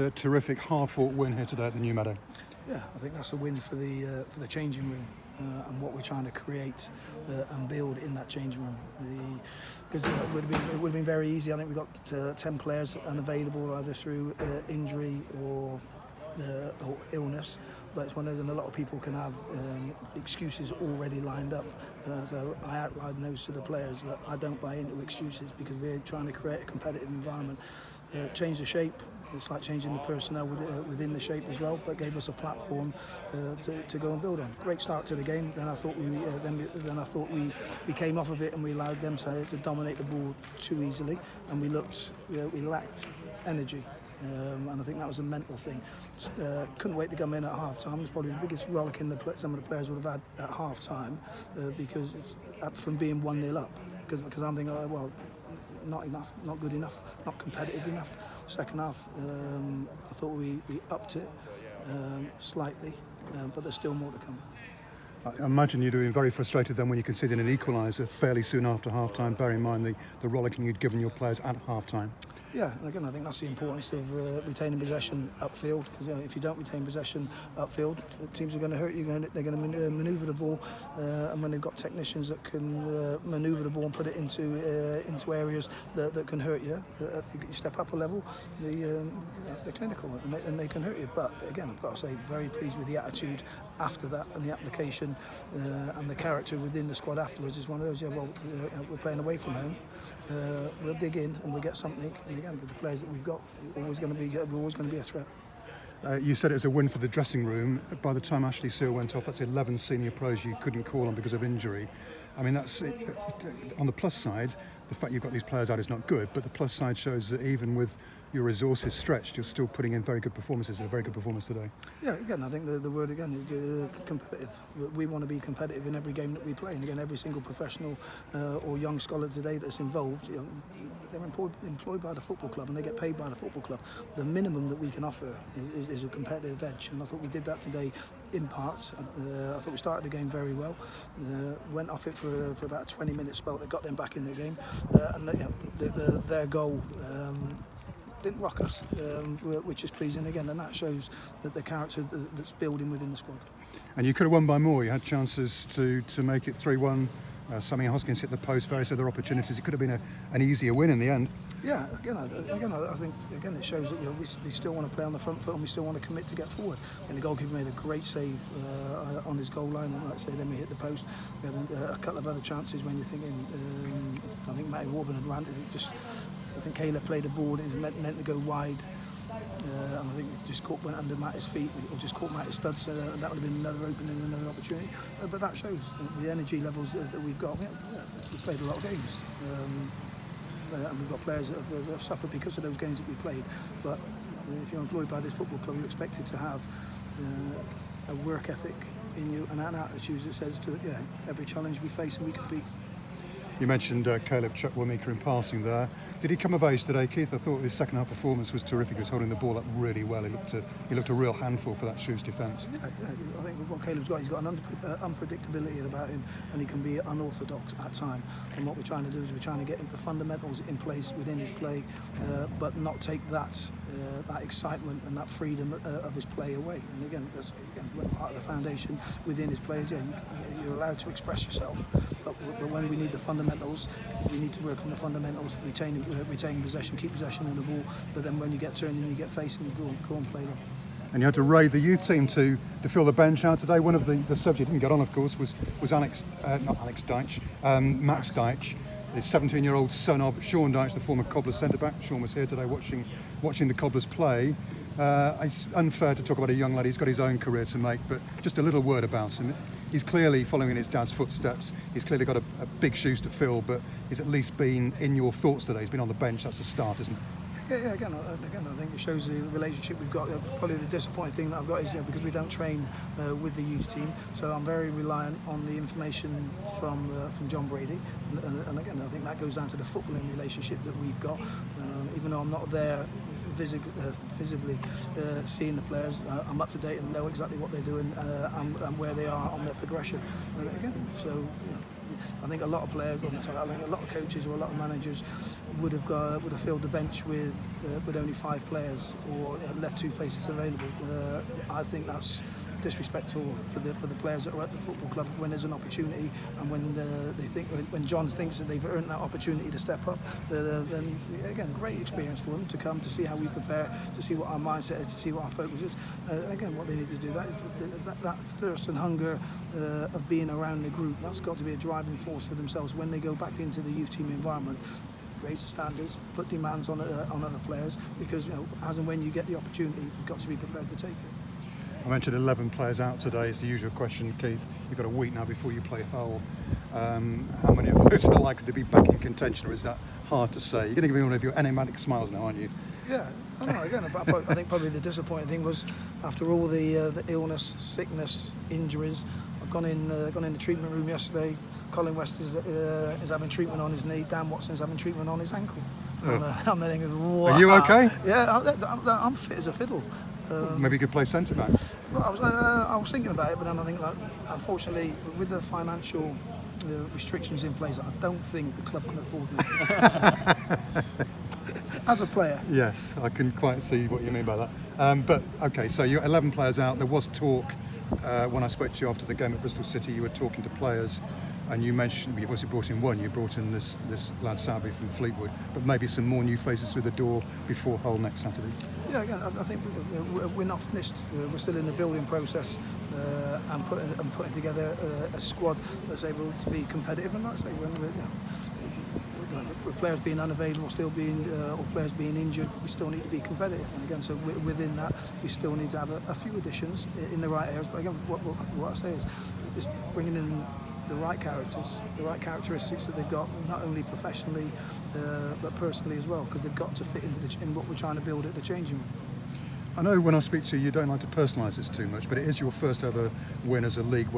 A terrific hard-fought win here today at the New Meadow. Yeah, I think that's a win for the changing room and what we're trying to create and build in that changing room. Because it would have been very easy. I think we've got 10 players unavailable either through injury or illness. But it's one of those, and a lot of people can have excuses already lined up. So I outlined those to the players that I don't buy into excuses because we're trying to create a competitive environment. Change the shape. It's like changing the personnel within the shape as well, but gave us a platform to go and build on. Great start to the game. Then I thought we came off of it and we allowed them to dominate the ball too easily, and we lacked energy. And I think that was a mental thing. Couldn't wait to come in at half time. It's probably the biggest rollicking some of the players would have had at half time because it's from being 1-0 up. Because I'm thinking, well, not enough, not good enough, not competitive enough. Second half, I thought we upped it slightly, but there's still more to come. I imagine you'd have been very frustrated then when you conceded an equaliser fairly soon after half-time, bearing in mind the rollicking you'd given your players at half-time. Yeah, and again, I think that's the importance of retaining possession upfield. Because if you don't retain possession upfield, teams are going to hurt you. They're going to manoeuvre the ball, and when they've got technicians that can manoeuvre the ball and put it into areas that can hurt you, you step up a level. They're clinical and they can hurt you. But again, I've got to say, very pleased with the attitude after that and the application and the character within the squad afterwards. Is one of those. Yeah, well, we're playing away from home. We'll dig in and we'll get something. And again, with the players that we've got, we're always going to be a threat. You said it was a win for the dressing room. By the time Ashley Searle went off, that's 11 senior pros you couldn't call on because of injury. I mean, that's it. On the plus side, the fact you've got these players out is not good, but the plus side shows that even with your resources stretched, you're still putting in very good performances, and a very good performance today. Yeah, again, I think the word again is competitive. We want to be competitive in every game that we play, and again, every single professional or young scholar today that's involved, they're employed by the football club and they get paid by the football club. The minimum that we can offer is a competitive edge, and I thought we did that today in parts. I thought we started the game very well, went off it for about a 20-minute spell that got them back in the game, and their goal didn't rock us, which is pleasing again, and that shows that the character that's building within the squad. And you could have won by more. You had chances to make it 3-1. Sammy Hoskins hit the post, various other opportunities. It could have been an easier win in the end. Yeah, again, I think it shows that we still want to play on the front foot and we still want to commit to get forward. And the goalkeeper made a great save on his goal line, and like I say, then we hit the post. We had a couple of other chances when you're thinking. I think Matty Warburton had ran. I think Caleb played a ball that was meant to go wide. And I think it just went under Matty's feet, or just caught Matty's studs, so that would have been another opening, another opportunity. But that shows the energy levels that we've got. We've played a lot of games, and we've got players that have suffered because of those games that we played. But if you're employed by this football club, you're expected to have a work ethic in you and an attitude that says to every challenge we face and we compete. You mentioned Caleb Chukwuemeka in passing there. Did he come of age today, Keith? I thought his second half performance was terrific. He was holding the ball up really well. He looked a real handful for that Shrews defence. Yeah, I think what Caleb's got, he's got an unpredictability about him, and he can be unorthodox at times. And what we're trying to do is we're trying to get the fundamentals in place within his play, but not take that excitement and that freedom of his play away. And again, that's part of the foundation within his players. Yeah, you're allowed to express yourself, but when we need the fundamentals, we need to work on the fundamentals, retaining possession, keep possession of the ball, but then when you get turned and you get faced, and go and play them. And you had to raid the youth team to fill the bench out today. One of the subs you didn't get on, of course, was Max Deitch, the 17-year-old son of Sean Deitch, the former Cobblers centre-back. Sean was here today watching the Cobblers play. It's unfair to talk about a young lad. He's got his own career to make, but just a little word about him. He's clearly following in his dad's footsteps. He's clearly got a big shoes to fill, but he's at least been in your thoughts today. He's been on the bench. That's a start, isn't it? Yeah, again, I think it shows the relationship we've got. Probably the disappointing thing that I've got is because we don't train with the youth team, so I'm very reliant on the information from John Brady. And again, I think that goes down to the footballing relationship that we've got. Even though I'm not there visibly seeing the players, I'm up to date and know exactly what they're doing and where they are on their progression. And again, so I think a lot of players, I think a lot of coaches or a lot of managers would have filled the bench with only 5 players or left 2 places available. I think that's disrespectful for the players that are at the football club when there's an opportunity, and when John thinks that they've earned that opportunity to step up. Then again, great experience for them to come to see how we prepare, to see what our mindset is, to see what our focus is. Again, what they need to do, that thirst and hunger of being around the group, that's got to be a driving force for themselves when they go back into the youth team environment. Raise the standards, put demands on other players, because as and when you get the opportunity, you've got to be prepared to take it. I mentioned 11 players out today. It's the usual question, Keith. You've got a week now before you play Hull. How many of those are likely to be back in contention, or is that hard to say? You're going to give me one of your enigmatic smiles now, aren't you? Yeah, I know. Again, I think probably the disappointing thing was, after all the illness, sickness, injuries, I've gone in the treatment room yesterday. Colin West is having treatment on his knee. Dan Watson's having treatment on his ankle. Oh. I'm thinking, wow. Are you okay? Yeah, I'm fit as a fiddle. Maybe you could play centre back. Well, I was thinking about it, but then I think, unfortunately, with the financial restrictions in place, I don't think the club can afford me. As a player. Yes, I can quite see what you mean by that. But okay, so you're 11 players out. There was talk when I spoke to you after the game at Bristol City. You were talking to players, and you mentioned you obviously brought in one. You brought in this lad Salby from Fleetwood, but maybe some more new faces through the door before Hull next Saturday. Yeah, again, I think we're not finished. We're still in the building process and putting together a squad that's able to be competitive. And like I say, when with players being unavailable, or players being injured, we still need to be competitive. And again, so within that, we still need to have a few additions in the right areas. But again, what I say is bringing in the right characters, the right characteristics that they've got, not only professionally but personally as well, because they've got to fit in what we're trying to build at the changing room. I know when I speak to you, you don't like to personalise this too much, but it is your first ever win as a League